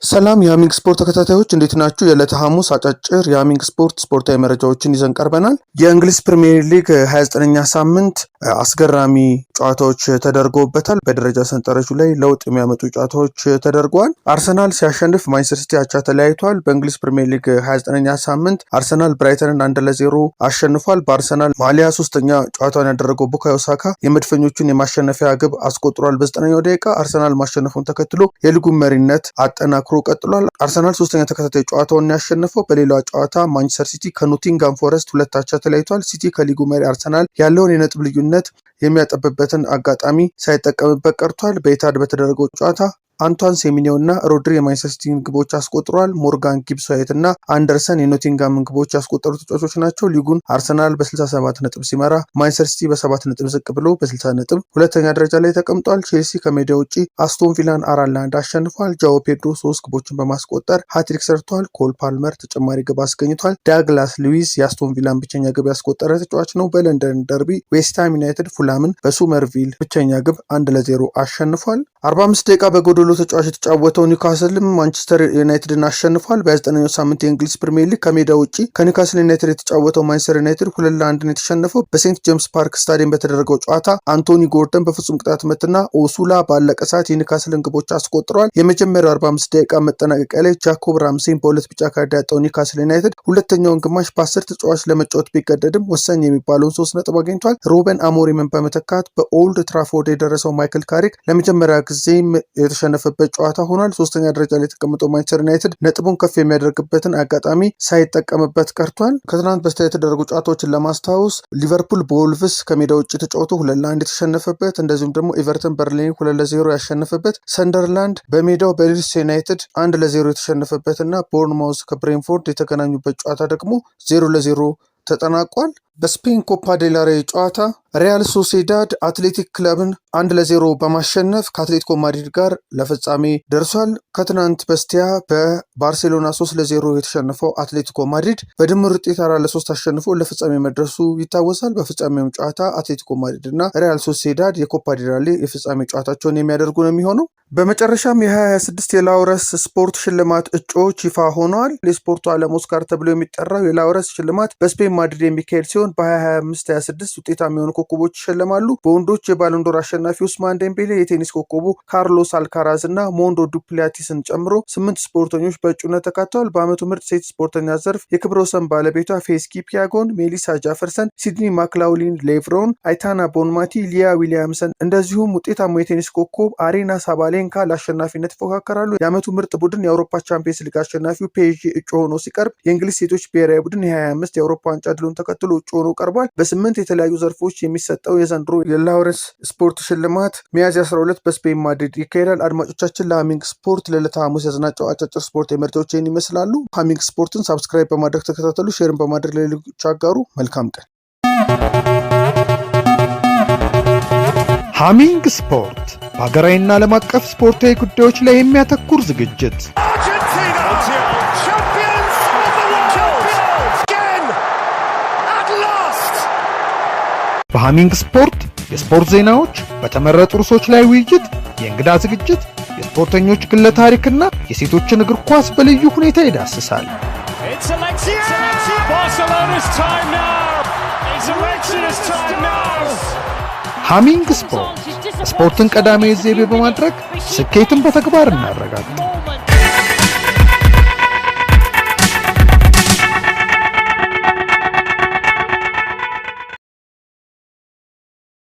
ሰላም የሃሚንግ ስፖርት ተከታታዮች እንዴት ናችሁ? የዕለተ ሐሙስ አጫጭር የሃሚንግ ስፖርታዊ መረጃዎችን ይዘን ቀርበናል። የእንግሊዝ ፕሪሚየር ሊግ 29ኛ ሳምንት አስገራሚ ጨዋታዎች ተደርጎበታል። በደረጃ ሰንጠረዡ ላይ ለውጥ የሚያመጡ ጨዋታዎች ተደርጓል። አርሰናል ሲያሸንፍ ማንቸስተር ሲቲ አቻ ተለያይቷል። በእንግሊዝ ፕሪሚየር ሊግ 29ኛ ሳምንት አርሰናል ብራይተንን 1-0 አሸንፏል። በአርሰናል ማሊያ ሶስተኛ ጨዋታውን ያደረገው ቡካዮ ሳካ የመድፈኞቹን የማሸነፊያ ግብ አስቆጥሯል። በ9ኛው ደቂቃ አርሰናል ማሸነፉን ተከትሎ የሊጉን መሪነት አጠናክሮ ቀጥሏል። አርሰናል ሶስተኛ ተከታታይ ጨዋታውን ያሸነፈው። በሌላው ጨዋታ ማንቸስተር ሲቲ ከኖቲንጋም ፎረስት 2 አቻ ተለያይቷል። ሲቲ ከሊጉ መሪ አርሰናል ያለውን የነጥብ ልዩነት የሚያጠብበትን አጋጣሚ ሳይጠቀምበት ቀርቷል። በኢታድ በተደረገው ጨዋታ አንቷን ሴሚኒዮ እና ሮድሪ የማንቸስተር ሲቲን ግቦች አስቆጥሯል። ሞርጋን ጊብስ ዋይት እና አንደርሰን የኖቲንጋምን ግቦች ያስቆጠሩ ተጫዋቾች ናቸው። ሊጉን አርሰናል በ67 ነጥብ ሲመራ ማንቸስተር ሲቲ በ7 ነጥብ ዝቅ ብሎ በ60 ነጥብ ሁለተኛ ደረጃ ላይ ተቀምጧል። ቼልሲ ከሜዳ ውጪ አስቶን ቪላን 4-1 አሸንፏል። ጃኦ ፔድሮ 3 ግቦችን በማስቆጠር ሃትሪክ ሰርቷል። ኮል ፓልመር ተጨማሪ ግብ አስገኝቷል። ዳግላስ ሉዊስ የአስቶን ቪላን ብቸኛ ግብ ያስቆጠረ ተጫዋች ነው። በለንደን ደርቢ ዌስትሃም ዩናይትድ ፉላምን በሱመርቪል ብቸኛ ግብ 1-0 አሸንፏል። 45 ደቂቃ በጎዶሎ ተጫዋች የተጫወተው ኒውካስልም ማንቸስተር ዩናይትድን አሸንፏል። በ29ኛው ሳምንት የእንግሊዝ ፕሪሚየር ሊግ ከሜዳ ውጪ ከኒውካስል ዩናይትድ የተጫወተው ማንቸስተር ዩናይትድ 2-1 የተሸነፈው። በሴንት ጄምስ ፓርክ ስታዲየም በተደረገው ጨዋታ አንቶኒ ጎርደን በፍጹም ቅጣት ምትና ኦሱላ ባለቀ ሰዓት የኒውካስልን ግቦች አስቆጥሯል። የመጀመሪያው 45 ደቂቃ መጠናቀቂያ ላይ ጃኮብ ራምሴን በሁለት ቢጫ ካርድ ያጣው ኒውካስል ዩናይትድ ሁለተኛውን ግማሽ በ10 ተጫዋች ለመጫወት ቢገደድም ወሳኝ የሚባለውን 3 ነጥብ አግኝቷል። ሩበን አሞሪምን በመተካት በኦልድ ትራፎርድ የደረሰው ማይክል ካሪክ ለመጀመሪያ ጊዜ የተሸነፈበት ጨዋታ ሆኗል። ሶስተኛ ደረጃ ላይ የተቀመጠው ማንቸስተር ዩናይትድ ነጥቡን ከፍ የሚያደርግበትን አጋጣሚ ሳይጠቀምበት ቀርቷል። ከትናንት በስቲያ የተደረጉ ጨዋታዎችን ለማስታወስ ሊቨርፑል በወልቭስ ከሜዳ ውጭ ተጫውቶ 2-1 የተሸነፈበት፣ እንደዚሁም ደግሞ ኤቨርተን በርሊን 2-0 ያሸነፈበት፣ ሰንደርላንድ በሜዳው በሊድስ ዩናይትድ 1-0 የተሸነፈበት እና ቦርንማውዝ ከብሬንፎርድ የተገናኙበት ጨዋታ ደግሞ 0-0 ተጠናቋል። በስፔን ኮፓ ዴል ሬይ ጨዋታ ሪያል ሶሴዳድ አትሌቲክ ክለብን 1-0 በማሸነፍ ከአትሌቲኮ ማድሪድ ጋር ለፍጻሜ ደርሷል። ከትናንት በስቲያ በባርሴሎና 3-0 የተሸነፈው አትሌቲኮ ማድሪድ በድምር ውጤት 4-3 አሸንፎ ለፍጻሜ መድረሱ ይታወሳል። በፍጻሜውም ጨዋታ አትሌቲኮ ማድሪድ እና ሪያል ሶሴዳድ የኮፓ ዴል ሬይ የፍጻሜ ጨዋታቸውን የሚያደርጉ ነው የሚሆነው። በመጨረሻም የ2026 የላውረስ ስፖርት ሽልማት እጩዎች ይፋ ሆነዋል። የስፖርቱ ዓለም ኦስካር ተብሎ የሚጠራው የላውረስ ሽልማት በስፔን ማድሪድ የሚካሄድ ሲሆን በ2025-26 ውጤታማ የሆኑ ኮከቦች ይሸለማሉ። በወንዶች የባሎንዶር አሸናፊ ኡስማን ዴምቤሌ፣ የቴኒስ ኮከቡ ካርሎስ አልካራዝ እና ሞንዶ ዱፕላቲስን ጨምሮ 8 ስፖርተኞች በእጩነት ተካተዋል። በዓመቱ ምርጥ ሴት ስፖርተኛ ዘርፍ የክብረ ወሰን ባለቤቷ ፌዝ ኪፒያጎን፣ ሜሊሳ ጃፈርሰን፣ ሲድኒ ማክላውሊን ሌቭሮን፣ አይታና ቦንማቲ፣ ሊያ ዊሊያምሰን እንደዚሁም ውጤታማ የቴኒስ ኮከብ አሬና ሳባሌንካ ለአሸናፊነት ይፎካከራሉ። የዓመቱ ምርጥ ቡድን የአውሮፓ ቻምፒየንስ ሊግ አሸናፊው ፒኤስጂ እጩ ሆኖ ሲቀርብ የእንግሊዝ ሴቶች ብሔራዊ ቡድን የ25 የአውሮፓ ዋንጫ ድሉን ተከትሎ እጩ ሆኖ ቀርቧል። በ8 የተለያዩ ዘርፎች የሚሰጠው የዘንድሮ የላውረስ ስፖርት ሽልማት ሚያዝያ 12 በስፔን ማድሪድ ይካሄዳል። አድማጮቻችን ለሃሚንግ ስፖርት ለዕለተ ሐሙስ ያዝናቸው አጫጭር ስፖርት መረጃዎችን ይመስላሉ። ሃሚንግ ስፖርትን ሳብስክራይብ በማድረግ ተከታተሉ፣ ሼርን በማድረግ ለሌሎች አጋሩ። መልካም ቀን። ሃሚንግ ስፖርት በሀገራዊና ዓለም አቀፍ ስፖርታዊ ጉዳዮች ላይ የሚያተኩር ዝግጅት በሃሚንግ ስፖርት የስፖርት ዜናዎች፣ በተመረጡ ርዕሶች ላይ ውይይት፣ የእንግዳ ዝግጅት፣ የስፖርተኞች ግለ ታሪክና የሴቶችን እግር ኳስ በልዩ ሁኔታ ይዳስሳል። ሃሚንግ ስፖርት ስፖርትን ቀዳሚ ዘይቤ በማድረግ ስኬትን በተግባር እናረጋግጥ።